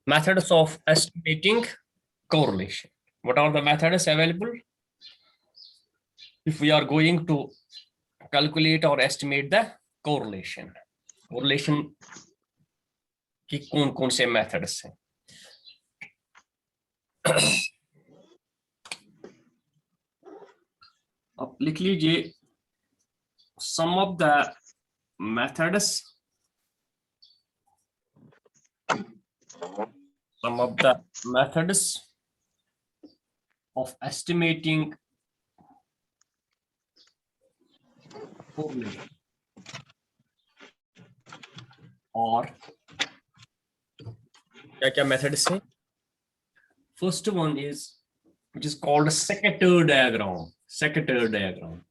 Methods of estimating correlation. What are the methods available if we are going to calculate or estimate the correlation? Correlation की कौन से methods हैं? आप लिख लीजिए some of the methods. Some of the methods of estimating correlation or क्या methods हैं? First one is which is called secateurs diagram. Secateurs diagram.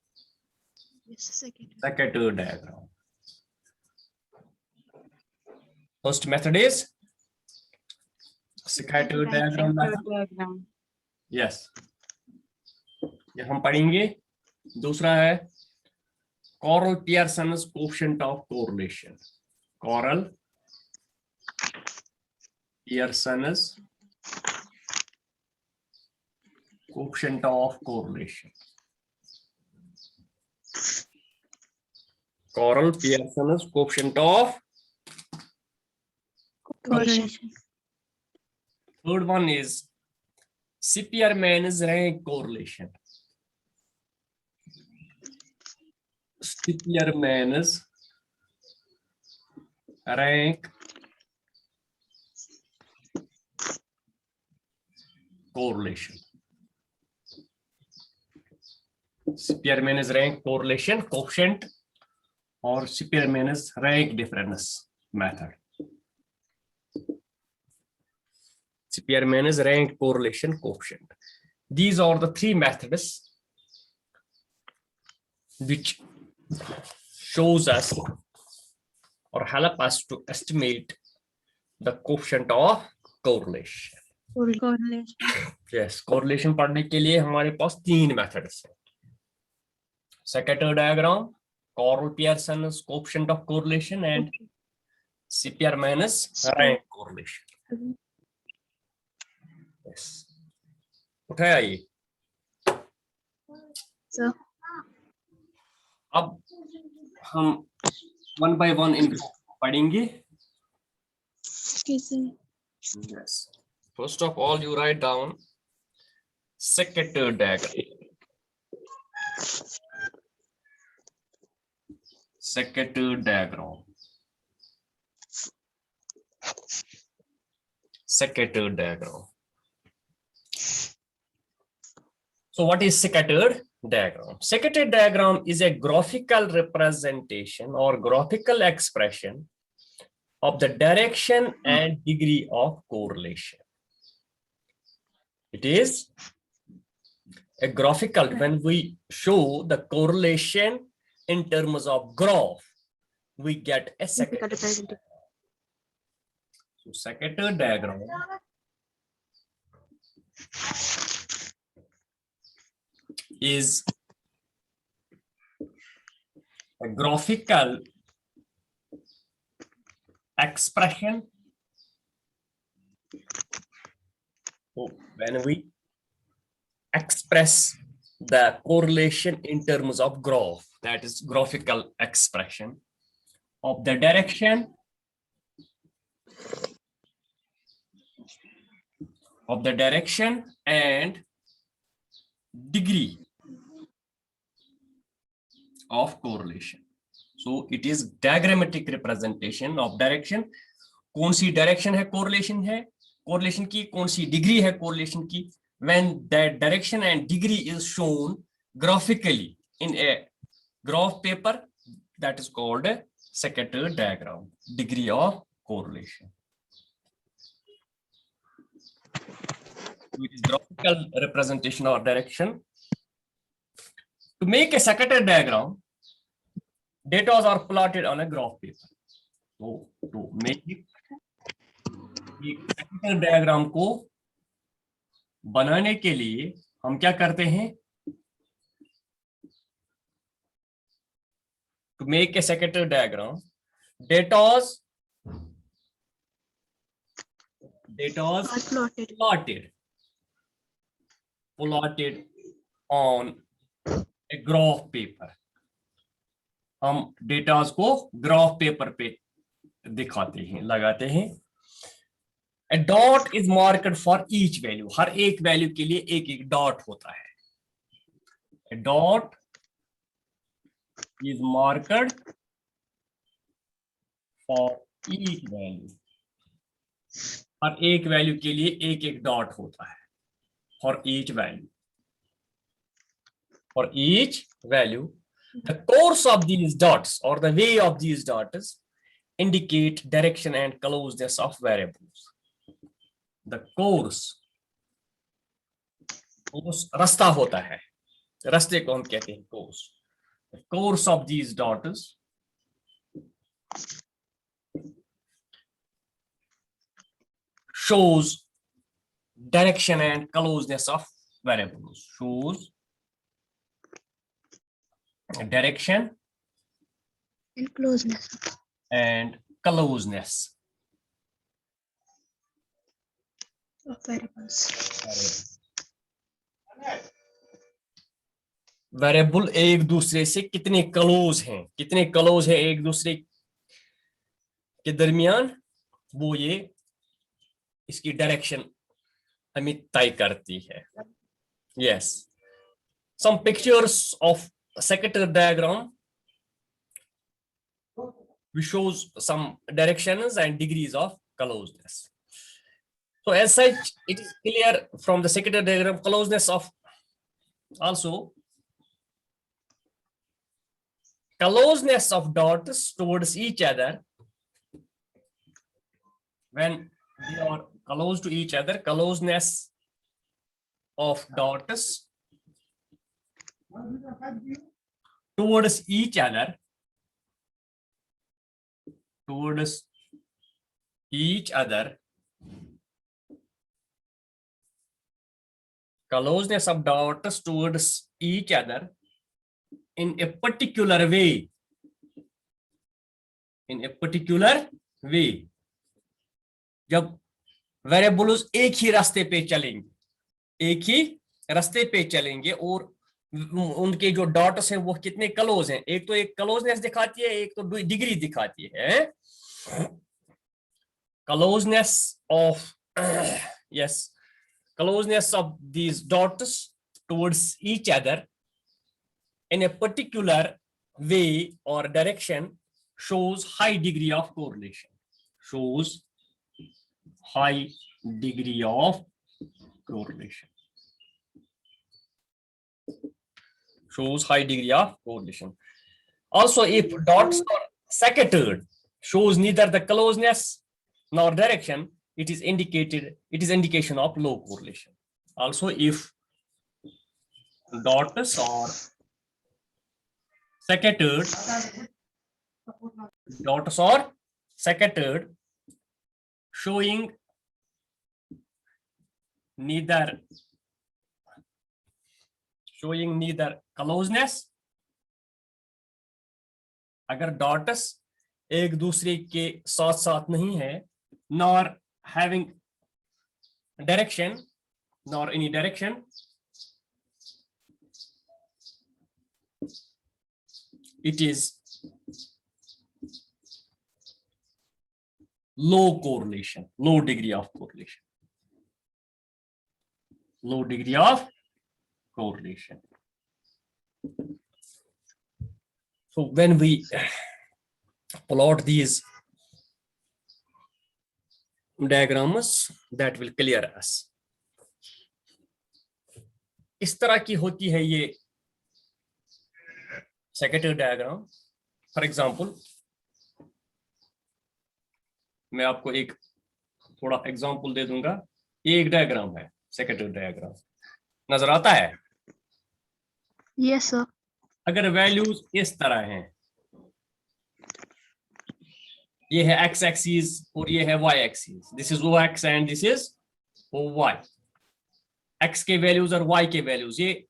Secateurs diagram. First method is secateurs diagram method. Yes. ये हम पढ़ेंगे. दूसरा है Correll-Pearson's coefficient of correlation. Correll-Pearson's coefficient of correlation. Correll-Pearson's coefficient of correlation. Third one is Spearman's rank correlation. Spearman's rank correlation. Spearman's rank correlation coefficient or Spearman's rank difference method. Spearman's rank correlation coefficient. These are the three methods which shows us or help us to estimate the coefficient of correlation. Yes, correlation पढ़ने के लिए हमारे पास तीन methods हैं. Secateurs diagram, Correll-Pearson's coefficient of correlation, and Spearman's rank correlation. Yes. उठाया ये. So, अब हम one by one in पढ़ेंगे. Yes. First of all, you write down secateurs diagram. Secateurs diagram. Secateurs diagram. So what is secateurs diagram? Secateurs diagram is a graphical representation or graphical expression of the direction and degree of correlation. It is a graphical, when we show the correlation in terms of graph, we get a secateurs diagram. So secateurs diagram is a graphical expression. So when we express the correlation in terms of graph, that is graphical expression of the direction and degree of correlation. So it is diagrammatic representation of direction. कौन सी direction है correlation की, कौन सी degree है correlation की. When that direction and degree is shown graphically in a graph paper, that is called a secateurs diagram, degree of correlation. It is graphical representation or direction. To make a secateurs diagram, data are plotted on a graph paper. So to make secateurs diagram को बनाने के लिए हम क्या करते हैं? To make a secateurs diagram, data Datas plotted on a graph paper. हम datas को ग्राफ पेपर पे दिखाते हैं, लगाते हैं. A dot is marked for each value. हर एक वैल्यू के लिए एक एक डॉट होता है. A dot is marked for each value. हर एक वैल्यू के लिए एक एक डॉट होता है. For each value. For each value, the course of these dots or the way of these dots indicate direction and closeness of variables. The course रास्ता होता है, रास्ते को हम कहते हैं course. The course of these dots shows direction and closeness of variables. Shows direction and closeness of variables. Variable एक दूसरे से कितने क्लोज हैं, एक दूसरे के दरमियान, वो ये इसकी डायरेक्शन हमें तय करती है. Yes, some pictures of sector diagram which shows some directions and degrees of closeness. So as such, it is clear from the sector diagram closeness of also closeness of dots towards each other. When they are close to each other, closeness of dots towards each other, closeness of dots towards each other in a particular way. जब variables एक ही रास्ते पे चलेंगे और उनके जो dots हैं वो कितने क्लोज हैं, एक तो एक क्लोजनेस दिखाती है, एक तो डिग्री दिखाती है. Closeness of these dots towards each other in a particular way or direction shows high degree of correlation. Shows high degree of correlation. Also, if dots are scattered, shows neither the closeness nor direction, it is indication of low correlation. Also, if dots are scattered, showing neither closeness, अगर dots एक दूसरे के साथ साथ नहीं है, nor having direction, nor any direction, it is low correlation, low degree of correlation. So when we plot these diagrams, that will clear us. इस तरह की होती है ये सेकेंडरी डायग्राम. फॉर एग्जांपल, मैं आपको एक थोड़ा एग्जांपल दे दूंगा. ये एक डायग्राम है, सेकेंडरी डायग्राम, नजर आता है? Yes sir. अगर वैल्यूज इस तरह हैं, ये है x एक्सिस और ये है y axis, this is x and this is y. x के वैल्यूज और y के वैल्यूज, ये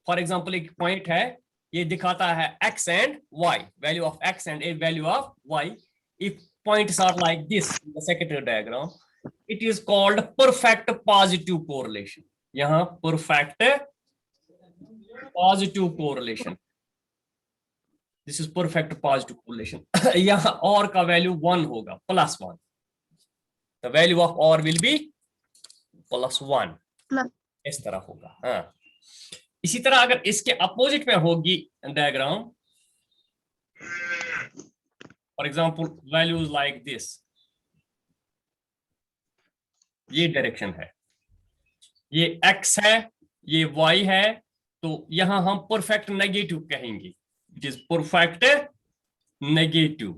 फॉर एग्जांपल एक पॉइंट है, ये दिखाता है x and y, value of x and a value of y. If points are like this in the secondary diagram, it is called perfect positive correlation. यहाँ perfect positive correlation. This is perfect positive correlation. यहाँ और का value 1 होगा, +1. The value of or will be +1. इस तरह होगा. हाँ. इसी तरह अगर इसके अपोजिट में होगी diagram, for example values like this, ये डायरेक्शन है, ये x है, ये y है, तो यहां हम परफेक्ट नेगेटिव कहेंगे. It is perfect negative.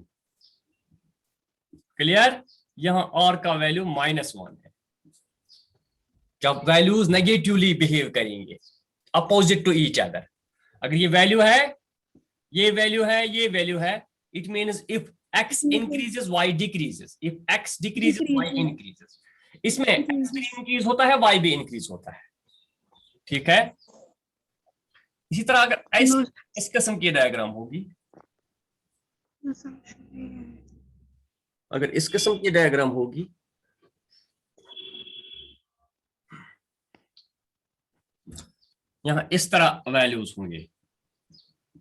Clear? यहां r का वैल्यू -1 है. जब वैल्यूज नेगेटिवली बिहेव करेंगे अपोजिट टू ईच अदर, अगर ये वैल्यू है, ये वैल्यू है, ये वैल्यू है, it means if x increases y decreases, if x decreases y increases. इसमें x भी इंक्रीज होता है, y भी इंक्रीज होता है. ठीक है? इसी तरह अगर इस किस्म की डायग्राम होगी, अगर इस किस्म की डायग्राम होगी, यहां इस तरह वैल्यूज होंगे.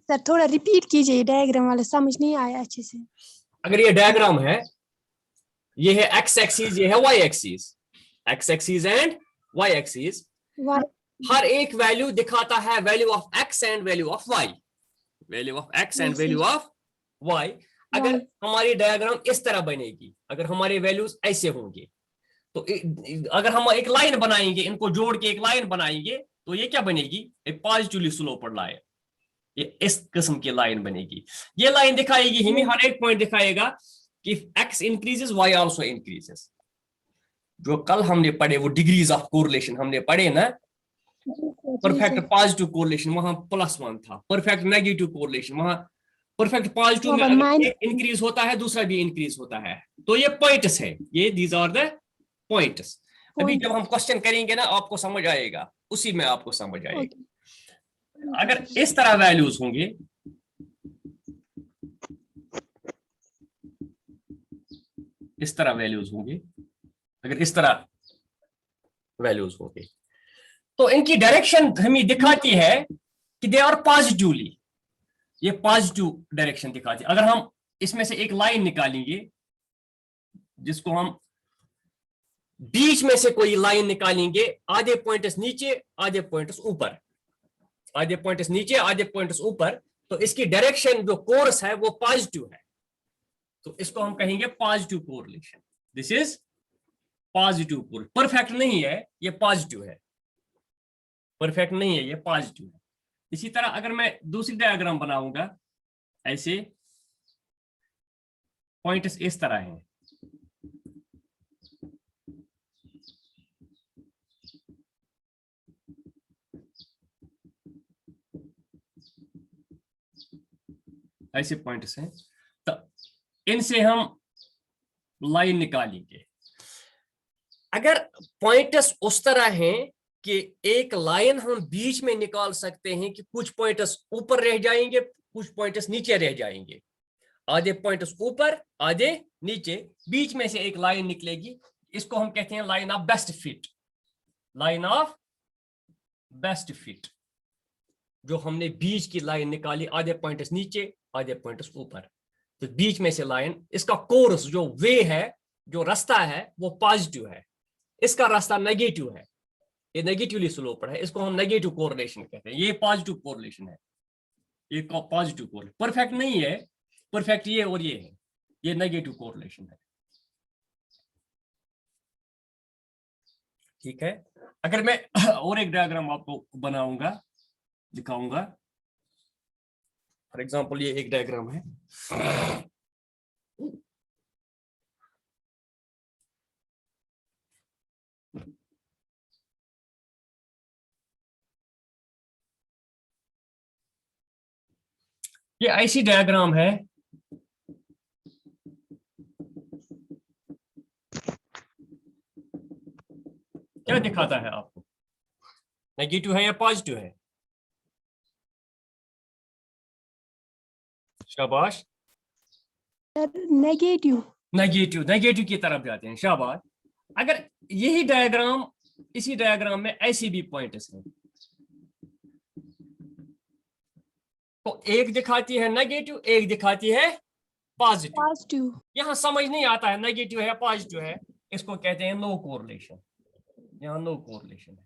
सर थोड़ा रिपीट कीजिए, डायग्राम वाला समझ नहीं आया अच्छे से. अगर ये डायग्राम है, ये है x एक्सिस, ये है y axis, x axis and y axis. हर एक वैल्यू दिखाता है value of x and value of y, value of x and value of y. अगर हमारी डायग्राम इस तरह बनेगी, अगर हमारे वैल्यूज ऐसे होंगे, तो अगर हम एक लाइन बनाएंगे, इनको जोड़ के एक लाइन बनाएंगे, तो ये क्या बनेगी? एक पॉजिटिवली स्लोप्ड लाइन. ये इस किस्म की लाइन बनेगी. ये लाइन दिखाएगी हमें, हर एक पॉइंट दिखाएगा कि x increases y also increases. जो कल हमने पढ़े वो डिग्रीज ऑफ कोरिलेशन हमने पढ़े ना. परफेक्ट पॉजिटिव कोरिलेशन वहां +1 था, परफेक्ट नेगेटिव कोरिलेशन वहां परफेक्ट पॉजिटिव में अगर एक इंक्रीज होता है दूसरा भी इंक्रीज होता है. तो ये पॉइंट्स है, ये दीज आर द पॉइंट्स. अभी जब हम क्वेश्चन करेंगे ना आपको समझ आएगा, उसी में आपको समझ आएगा. अगर इस तरह वैल्यूज होंगे, इस तरह वैल्यूज होंगे, अगर इस तरह वैल्यूज होंगे, तो इनकी डायरेक्शन हमें दिखाती है कि दे आर पॉजिटिवली, ये पॉजिटिव डायरेक्शन दिखाती है. अगर हम इसमें से एक लाइन निकालेंगे, जिसको हम बीच में से कोई लाइन निकालेंगे, आधे पॉइंट्स नीचे आधे पॉइंट्स ऊपर, आधे पॉइंट्स नीचे आधे पॉइंट्स ऊपर, तो इसकी डायरेक्शन जो कोर्स है वो पॉजिटिव है. तो इसको हम कहेंगे positive correlation. This is positive correlation. Perfect नहीं है, ये पॉजिटिव है. परफेक्ट नहीं है, ये पॉजिटिव है. इसी तरह अगर मैं दूसरी डायग्राम बनाऊंगा, ऐसे पॉइंट्स इस तरह हैं, ऐसे पॉइंट्स हैं, तो इनसे हम लाइन निकालेंगे. अगर पॉइंट्स उस तरह हैं कि एक लाइन हम बीच में निकाल सकते हैं कि कुछ पॉइंट्स ऊपर रह जाएंगे, कुछ पॉइंट्स नीचे रह जाएंगे, आधे पॉइंट्स ऊपर आधे नीचे, बीच में से एक लाइन निकलेगी. इसको हम कहते हैं line of best fit. Line of best fit, जो हमने बीच की लाइन निकाली, आधे पॉइंट्स नीचे आधे पॉइंट्स ऊपर, तो बीच में से लाइन, इसका कोर्स जो वे है, जो रास्ता है वो पॉजिटिव है, इसका रास्ता नेगेटिव है, ये नेगेटिवली स्लोप्ड है, इसको हम नेगेटिव कोरिलेशन कहते हैं. ये पॉजिटिव कोरिलेशन है, ये पॉजिटिव कोरिलेशन. परफेक्ट नहीं है, परफेक्ट ये और ये है, ये नेगेटिव कोरिलेशन है. ठीक है? अगर मैं और एक डायग्राम आपको बनाऊंगा, दिखाऊंगा, फॉर एग्जांपल ये एक डायग्राम है. ये ऐसी डायग्राम है, क्या दिखाता है आपको? नेगेटिव है या पॉजिटिव है? शाबाश. नेगेटिव. नेगेटिव, नेगेटिव की तरफ जाते हैं. शाबाश. अगर यही डायग्राम, इसी डायग्राम में ऐसी भी पॉइंट्स हैं, तो एक दिखाती है नेगेटिव, एक दिखाती है पॉजिटिव। पॉजिटिव। यहां समझ नहीं आता है नेगेटिव है या पॉजिटिव है, इसको कहते हैं नो कोरिलेशन। यहाँ नो कोरिलेशन है,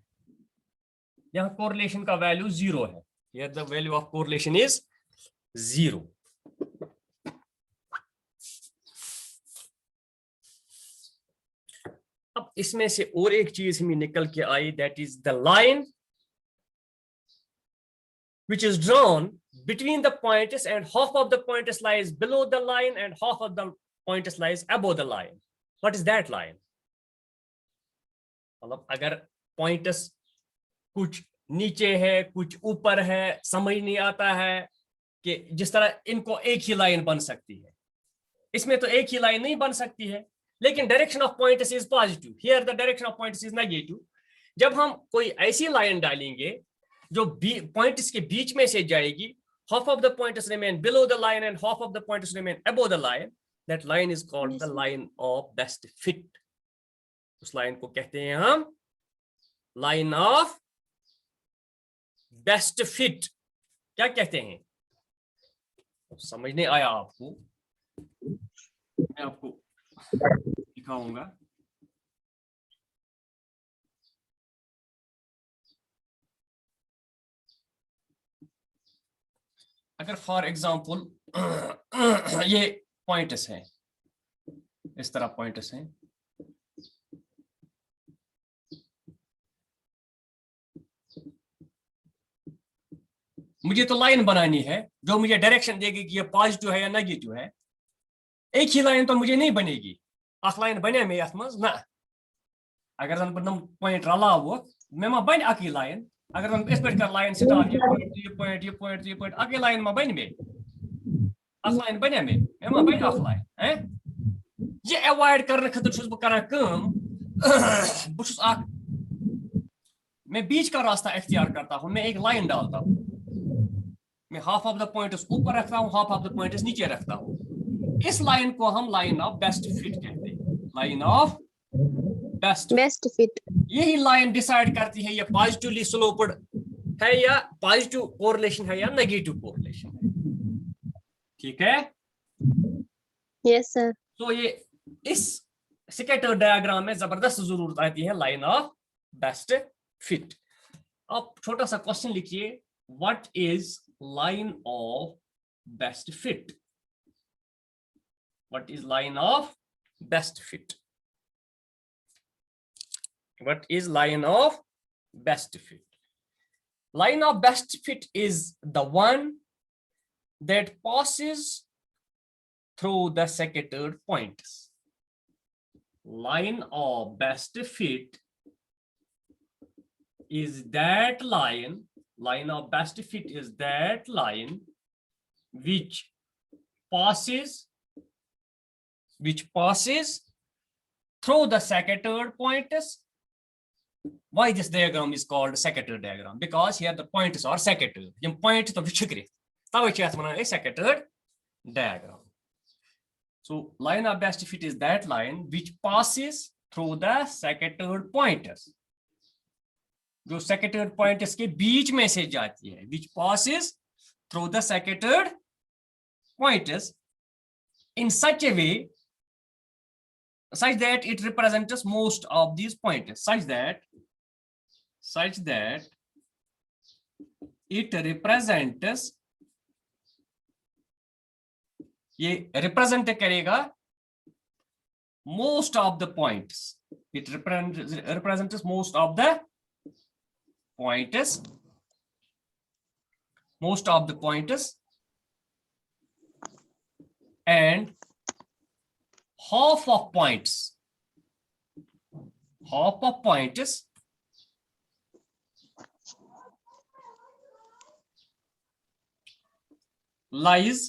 यहाँ कोरिलेशन का वैल्यू 0 है। Here the value of correlation is 0. अब इसमें से और एक चीज हमें निकल के आई, that is the line which is drawn between the pointers and half of the pointers lies below the line and half of the pointers lies above the line. What is that line? मतलब अगर pointers कुछ नीचे है कुछ ऊपर है, समझ नहीं आता है कि जिस तरह इनको एक ही लाइन बन सकती है, इसमें तो एक ही लाइन नहीं बन सकती है, लेकिन direction of points is positive, here the direction of points is negative. जब हम कोई ऐसी लाइन डालेंगे जो पॉइंट्स के बीच में से जाएगी, half of the pointers remain below the line and half of the pointers remain above the line, that line is called Yes, the sir. line of best fit. उस लाइन को कहते हैं हम लाइन ऑफ बेस्ट फिट। क्या कहते हैं, समझ नहीं आया आपको, मैं आपको दिखाऊंगा। अगर फॉर एग्जांपल ये पॉइंट्स हैं, इस तरह पॉइंट्स हैं, मुझे तो लाइन बनानी है जो मुझे डायरेक्शन देगी कि ये पॉजिटिव है या नेगेटिव है। एक ही लाइन तो मुझे नहीं बनेगी, अख लाइन बने में यथ मज ना, अगर हम पॉइंट रलावो मे मा बन अकी लाइन, अगर हम इस पे कर लाइन स्टार्ट, ये पॉइंट ये पॉइंट ये पॉइंट ये पॉइंट, अकी लाइन मा बन में अख लाइन बने में मे मा बन अख लाइन है। ये अवॉइड करने खातिर छुस बह करन काम, बह छुस अख, मैं बीच का रास्ता इख्तियार करता हूं, मैं एक लाइन डालता हूं, मैं हाफ ऑफ द पॉइंट्स ऊपर रखता हूं, हाफ ऑफ द पॉइंट्स नीचे रखता हूं। इस लाइन को हम लाइन ऑफ बेस्ट फिट कहते हैं, लाइन ऑफ बेस्ट फिट। यही लाइन डिसाइड करती है ये पॉजिटिवली स्लोप्ड है या पॉजिटिव कोरिलेशन है या नेगेटिव कोरिलेशन है। ठीक है, यस सर। तो ये इस स्कैटर डायग्राम में जबरदस्त जरूरत आती है लाइन ऑफ बेस्ट फिट। अब छोटा सा क्वेश्चन लिखिए, what is line of best fit? What is line of best fit? What is line of best fit? Line of best fit is the one that passes through the scattered points. Line of best fit is that line, line of best fit is that line which passes through the scattered points. Why this diagram is called scattered diagram? Because here the points are scattered. Yem point to chikri. Tawe chas mana a scattered diagram. So line of best fit is that line which passes through the scattered pointers. जो scattered pointers के बीच में से जाती है, which passes through the scattered pointers in such a way such that it represents most of these pointers, such that it represents, ये represent करेगा most of the points, it represents most of the pointers, and half of points lies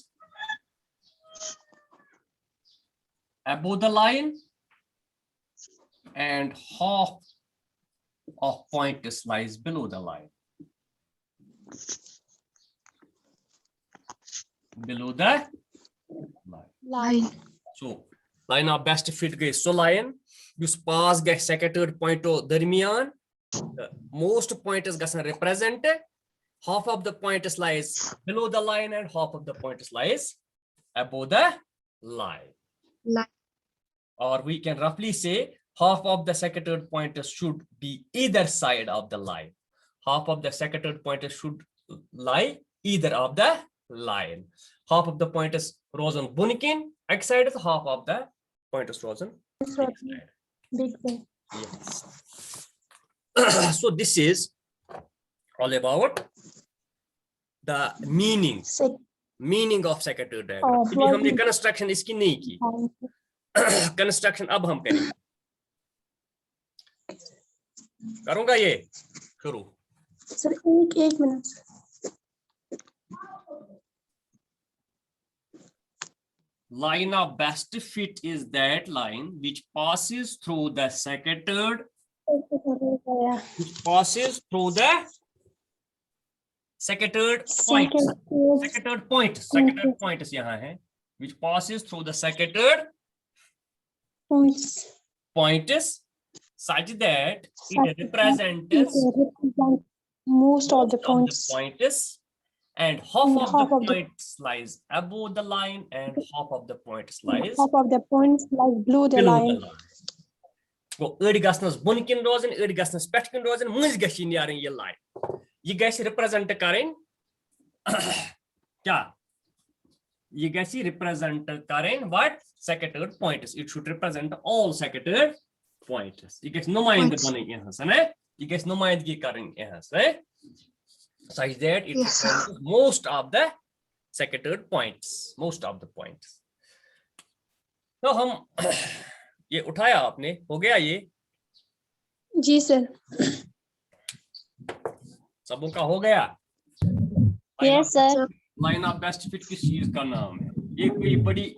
above the line and half of points lies below the line. Below the line. line. So line of best fit गई सो line yes पास गए secondary point दरमियान most points गसन represent half of the points lies below the line and half of the points lies above the line. Or we can roughly say half of the secondary pointers should be either side of the line. Half of the secondary pointers should lie either of the line. Half of the pointers rosen bunikin x side, half of the pointers rosen big side. Big thing. Yes. So this is all about the meaning of secondary diagram. अभी हमने construction इसकी नहीं की. Construction अब हम करेंगे. करूंगा ये शुरू. सर एक minute. Line of best fit is that line which passes through the secondary points यहाँ है which passes through the secondary points such that it represents most of the points and half of the points lies above the line and half of the points lies below the line. So öd gasnas bunkin rozen öd gasnas petkin rozen muz gashin yarin ye line. Ye gasi represent karin kya? Ye gasi represent karin what? Secondary points. It should represent all secondary points. Ye gasi numayand bane yahan se ne? Ye gasi numayandgi karin yahan se. Such that it represents most of the secondary points. Most of the points. तो हम ये उठाया आपने, हो गया ये? जी sir. सबों का हो गया? Yes sir. Line of best fit किस चीज का नाम है? ये कोई बड़ी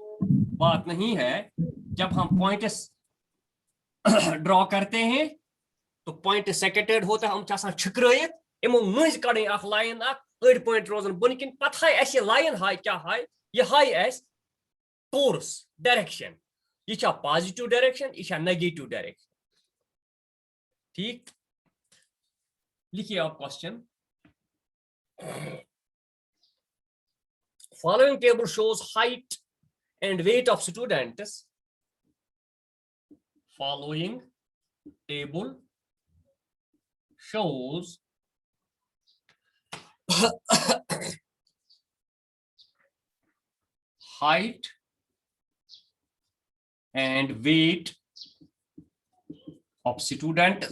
बात नहीं है. जब हम पॉइंट्स ड्रॉ करते हैं तो पॉइंट सेकेंडेड होता है. हम चाहते छिकरायत इमो मुझ कड़े अख लाइन अख अड़ पॉइंट रोजन बुनकिन पता है ऐसे लाइन हाई क्या हाई ये हाई एस कोर्स डायरेक्शन ये क्या पॉजिटिव डायरेक्शन ये क्या नेगेटिव डायरेक्शन. ठीक लिखिए आप question. Following table shows height and weight of students. Following table shows height and weight of student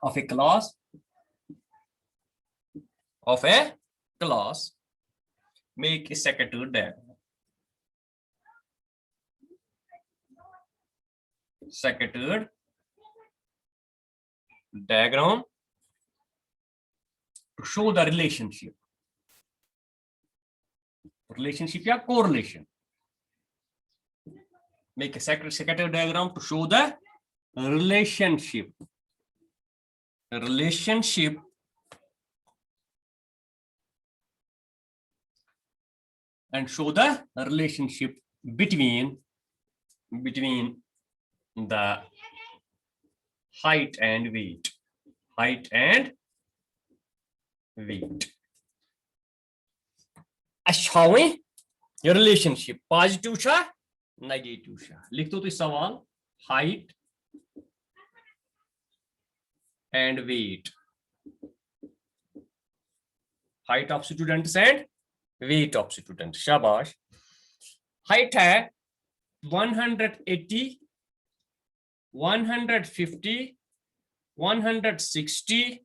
of a class make a secondary diagram. Secondary diagram to show the relationship या correlation. Make a secondary diagram to show the relationship and show the relationship between the height and weight. Showing your relationship positive छा negative छा. लिख दो तो सवाल height and weight. Height of students and weight of students. शाबाश. Height है 180, 150, 160,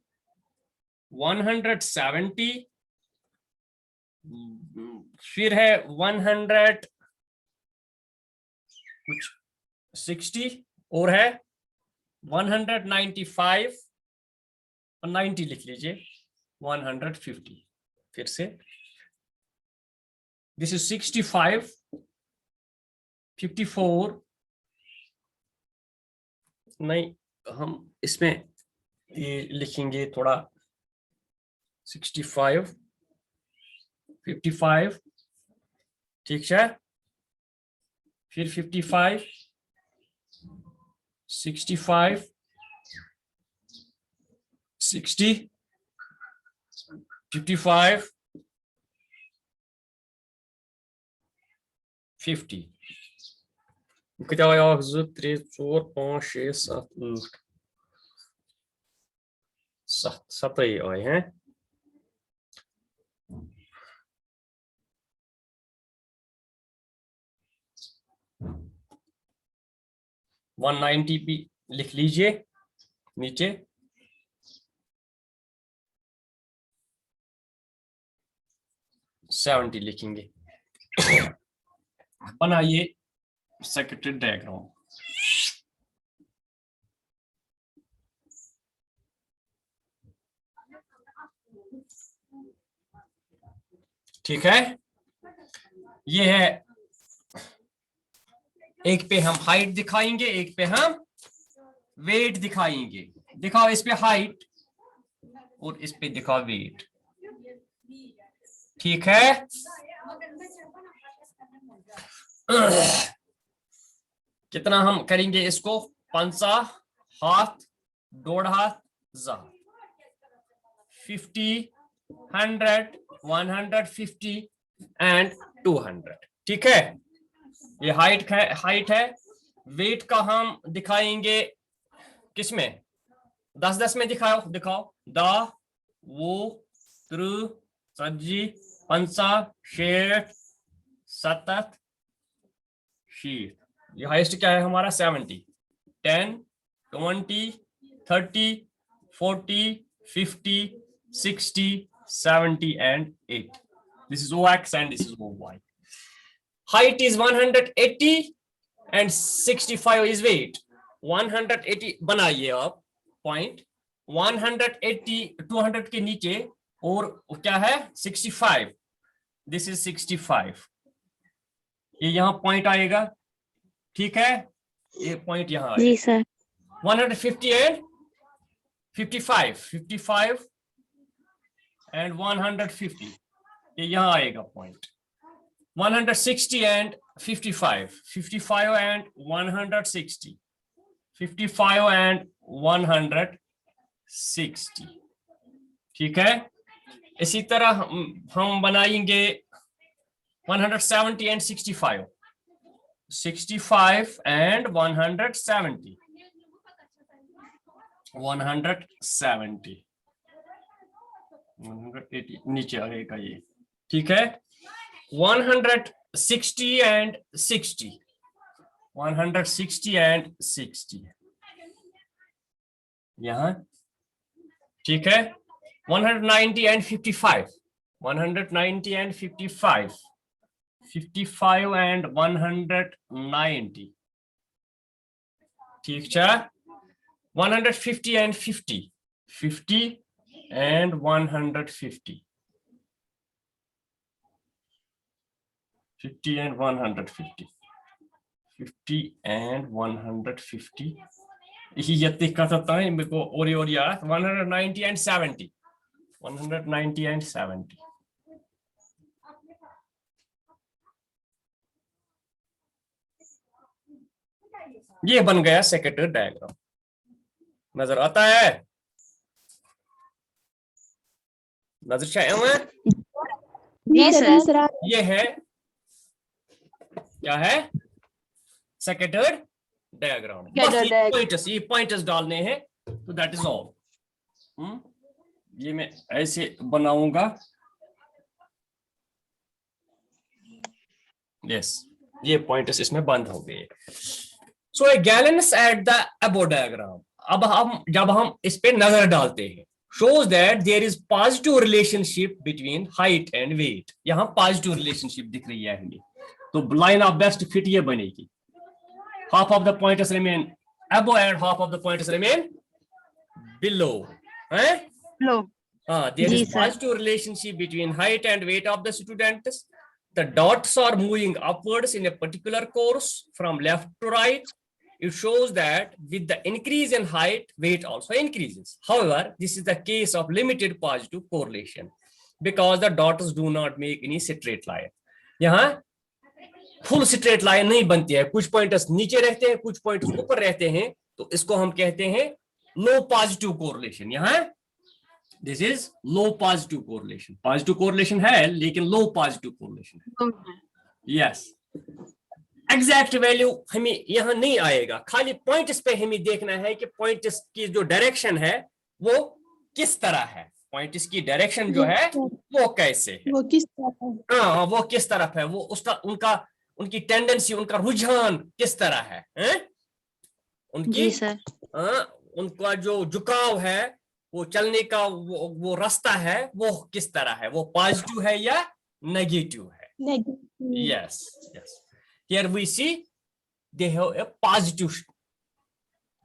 170, फिर है 160 और है 195 और 90 लिख लीजिए 150. फिर से this is 65, 54 नहीं हम इसमें ये लिखेंगे थोड़ा 65, 55 ठीक है, फिर 55 65 60 55 50 कत 1 2 3 4 5 6 7 8 7 आई हैं 190 भी लिख लीजिए नीचे, $70 लिखेंगे। बनाइए सर्किट डायग्राम। ठीक है, ये है, एक पे हम हाइट दिखाएंगे, एक पे हम वेट दिखाएंगे। दिखाओ इस पे हाइट और इस पे दिखाओ वेट। ठीक है, कितना हम करेंगे इसको, 50 हाथ 1.5 हाथ 50 100 150 एंड 200। ठीक है, ये हाइट है। वेट का हम दिखाएंगे किसमें, 10 में दिखाओ 10 वो 30 40 50 60 70 60। ये हाईएस्ट क्या है हमारा, 70 10 20 30 40 50 60 70 and 80। This is OX and this is OY. Height is 180 and 65 is weight। 180 बनाइए आप पॉइंट, 180 200 के नीचे और क्या है 65, दिस इज 65, ये यहाँ पॉइंट आएगा। ठीक है, ये पॉइंट यहाँ आएगा। जी सर। 150 and 55 and 150, ये यहाँ आएगा पॉइंट। 160 and 55 and 160 55 and 160। ठीक है, इसी तरह हम बनाएंगे 170 and 65 and 170 170 180 नीचे आएगा ये। ठीक है, 160 and 60 160 and 60 यहाँ। ठीक है, 190 and 55 190 and 55 and 190। ठीक है, 150 and 50 and 150 50 and 150 50 and 150 ये दिक्कत होता है मेरे को। और यार 190 and 70 190 and 70। ये बन गया सेकेंडरी डायग्राम, नजर आता है, नजर चाहिए। जी सर। ये है, क्या है, सेकेंडरी डायग्राम। बस ये पॉइंटर्स डालने हैं, तो दैट इज ऑल। ये मैं ऐसे बनाऊंगा, यस, ये पॉइंटर्स इसमें बंद हो गए। So a glance at the above diagram. अब जब हम इस पे नजर डालते हैं, shows that there is positive relationship between height and weight। यहाँ पॉजिटिव रिलेशनशिप दिख रही है हमें, तो लाइन ऑफ बेस्ट फिट ये बनेगी। half of the pointers remain above and half of the pointers remain below। Below। there is positive relationship between height and weight of the students। the dots are moving upwards in a particular course from left to right। it shows that with the increase in height, weight also increases। however, this is the case of limited positive correlation। because the dots do not make any straight line. यहाँ full straight line नहीं बनती है, कुछ points नीचे रहते हैं, कुछ points ऊपर रहते हैं, तो इसको हम कहते हैं लो पॉजिटिव कोरिलेशन. यहाँ this is low positive correlation. Positive correlation है लेकिन लो पॉजिटिव कोरिलेशन है. यस, एग्जैक्ट वैल्यू हमें यहाँ नहीं आएगा, खाली पॉइंट्स पे हमें देखना है कि पॉइंट्स की जो डायरेक्शन है वो किस तरह है, पॉइंट्स की डायरेक्शन जो है वो कैसे है, वो किस तरफ है? हाँ वो किस तरफ है, वो उसका उनकी टेंडेंसी, उनका रुझान किस तरह है? उनकी उनका जो झुकाव है, वो चलने का वो रास्ता है, वो किस तरह है, वो पॉजिटिव है या नेगेटिव है. Yes yes, here we see they have a positive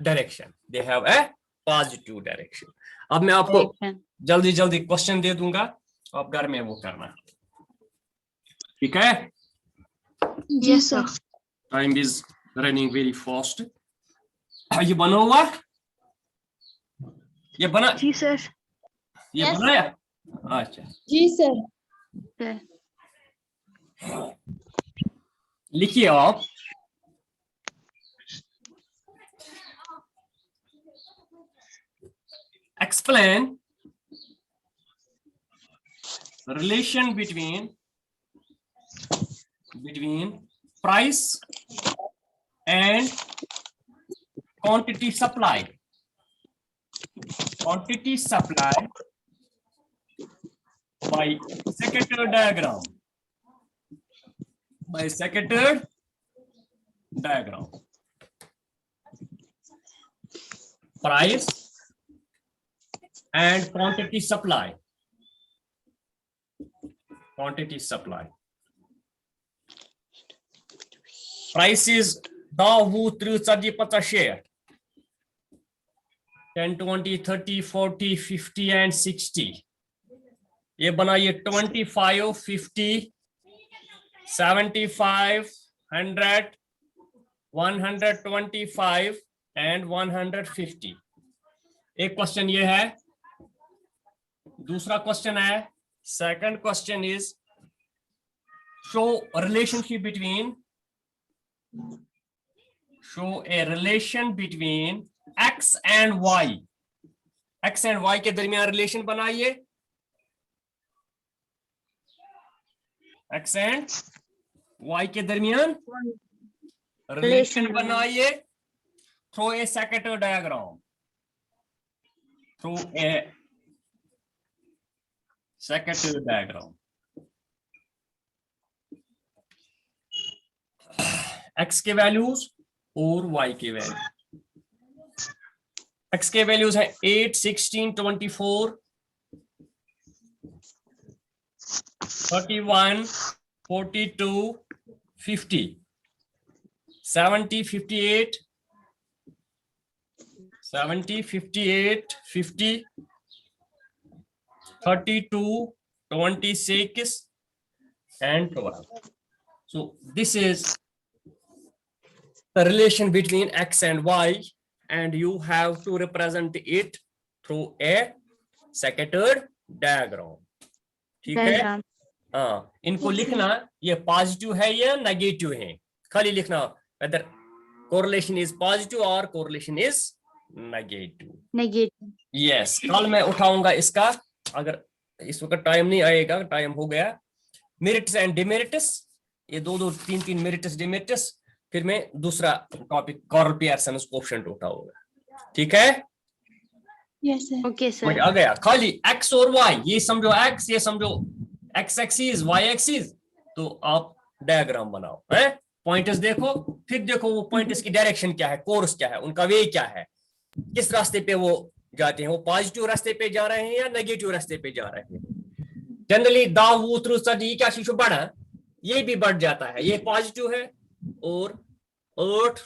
direction, they have a positive direction. अब मैं आपको जल्दी जल्दी क्वेश्चन दे दूंगा, आप घर में वो करना, ठीक है? Yes, sir. Time is running very fast. ये बना हुआ, ये बना, जी सर. ये Yes. बनाया. अच्छा, जी सर. लिखिए आप. Explain relation between price and quantity supply. Quantity supply by sector diagram. By sector diagram. Price and quantity supply. Quantity supply. Price is 10, 20, 30, 50 share. 10, 20, 30, 40, 50 and 60. ये बनाइए 25, 50, 75, 100, 125 and 150. एक क्वेश्चन ये है. दूसरा क्वेश्चन है, second question is show a relationship between x and y. x and y के दरमियान relation बनाइए. x and y के दरमियान रिलेशन बनाइए through a sector diagram. Through a sector diagram. x के वैल्यूज और y के वैल्यूज. x के वैल्यूज है 8, 16, 24, 31, 42, 50, 70, 58, 70, 58, 50, 32, 26 and 12. So this is the relation between x and y, and you have to represent it through a sectored diagram. ठीक है? हाँ, इनको लिखना, ये पॉजिटिव है या नेगेटिव है, खाली लिखना whether correlation is positive or correlation is negative. Yes, कल मैं उठाऊंगा इसका, अगर इस वक्त टाइम नहीं आएगा, टाइम हो गया. मेरिट्स एंड डिमेरिट्स, ये दो 3 मेरिट्स डिमेरिट्स, फिर मैं दूसरा टॉपिक कार्ल पियर्सन कोएफिशिएंट उठाऊंगा. ठीक है? Yes sir. Okay sir. आ गया. खाली एक्स और वाई, ये समझो एक्स, ये समझो एक्स एक्सिस, वाई एक्सिस, तो आप डायग्राम बनाओ. है? पॉइंटर्स देखो, फिर देखो वो पॉइंटर्स की डायरेक्शन क्या है, कोर्स क्या है, उनका वे क्या है, किस रास्ते पे वो जाते हैं, वो पॉजिटिव रास्ते पे जा रहे हैं या नेगेटिव रास्ते पे जा रहे हैं. जनरली दाव ये क्या शीशो बढ़ा, ये भी बढ़ जाता है, ये पॉजिटिव है, और 8,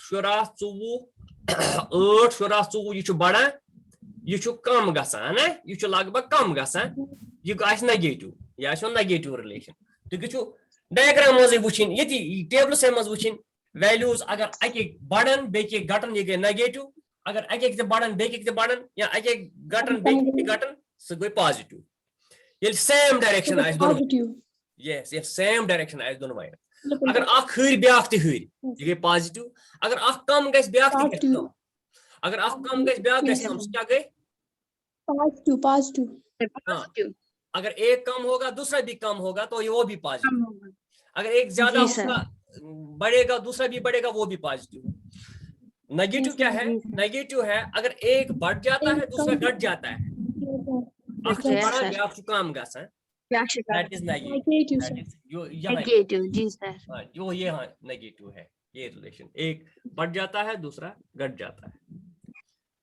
24 ये बढ़ा, ये कम गसान, ये लगभग कम गसान, ये नेगेटिव, यह नेगेटिव रिलेशन. तो डायग्राम वुचिन, ये टेबल मज वुचिन वैल्यूज, अगर अक बढ़न बे घटन, यह गई नेगेटिव, अगर अक बढ़न बे बढ़न, या अक घटन बे घटन, सह गई पॉजिटिव. ये सेम डायरेक्शन आए दोनों पॉजिटिव यस ये सेम डायरेक्शन आए दोनों वाइन अगर अख हर ब्याख ते हर ये गई पॉजिटिव अगर अख कम गस ब्याख ते गस कम अगर अख कम गस ब्याख गस कम क्या गई पॉजिटिव पॉजिटिव पॉजिटिव अगर एक कम होगा दूसरा भी कम होगा तो ये वो भी पॉजिटिव कम होगा अगर एक ज्यादा जी सर। होगा बढ़ेगा दूसरा भी बढ़ेगा वो भी पॉजिटिव नेगेटिव क्या है जी सर। नेगेटिव है अगर एक बढ़ जाता है दूसरा घट जाता है अख Yes, बड़ा sir. ब्याख कम गसन क्या शिकार that is negative negative that is यो यहाँ नेगेटिव जी सर हाँ, जो ये हाँ नेगेटिव है ये रिलेशन एक बढ़ जाता है दूसरा घट जाता है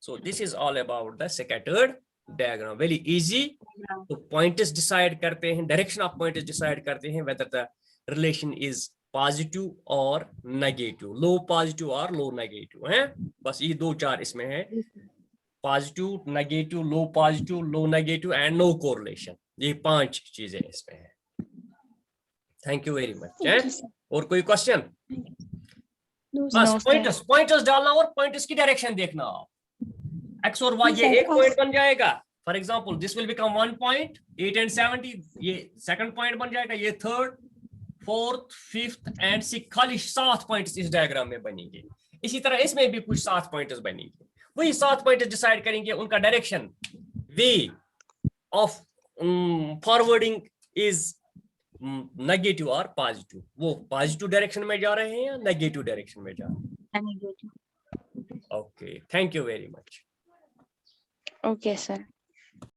so this is all about the scattered diagram very easy तो पॉइंट्स डिसाइड करते हैं डायरेक्शन ऑफ पॉइंट्स डिसाइड करते हैं whether the relation is positive और नेगेटिव लो पॉजिटिव और लो नेगेटिव है बस ये दो चार इसमें है positive negative low negative and no correlation ये 5 चीजें इसमें है थैंक यू वेरी मच है और कोई क्वेश्चन बस पॉइंटर्स डालना और पॉइंटर्स की डायरेक्शन देखना एक्स और वाई ये एक पॉइंट बन जाएगा for example this will become 1 point 8 and 70 ये सेकंड पॉइंट बन जाएगा ये थर्ड फोर्थ फिफ्थ एंड 6 खाली 7 पॉइंट्स इस डायग्राम में बनेंगे इसी तरह इसमें भी कुछ 7 पॉइंट्स बनेंगे वही 7 पॉइंट्स डिसाइड करेंगे उनका direction way of forwarding is negative और पॉजिटिव वो पॉजिटिव डायरेक्शन में जा रहे हैं या नेगेटिव डायरेक्शन में जा रहे हैं okay thank you very much okay sir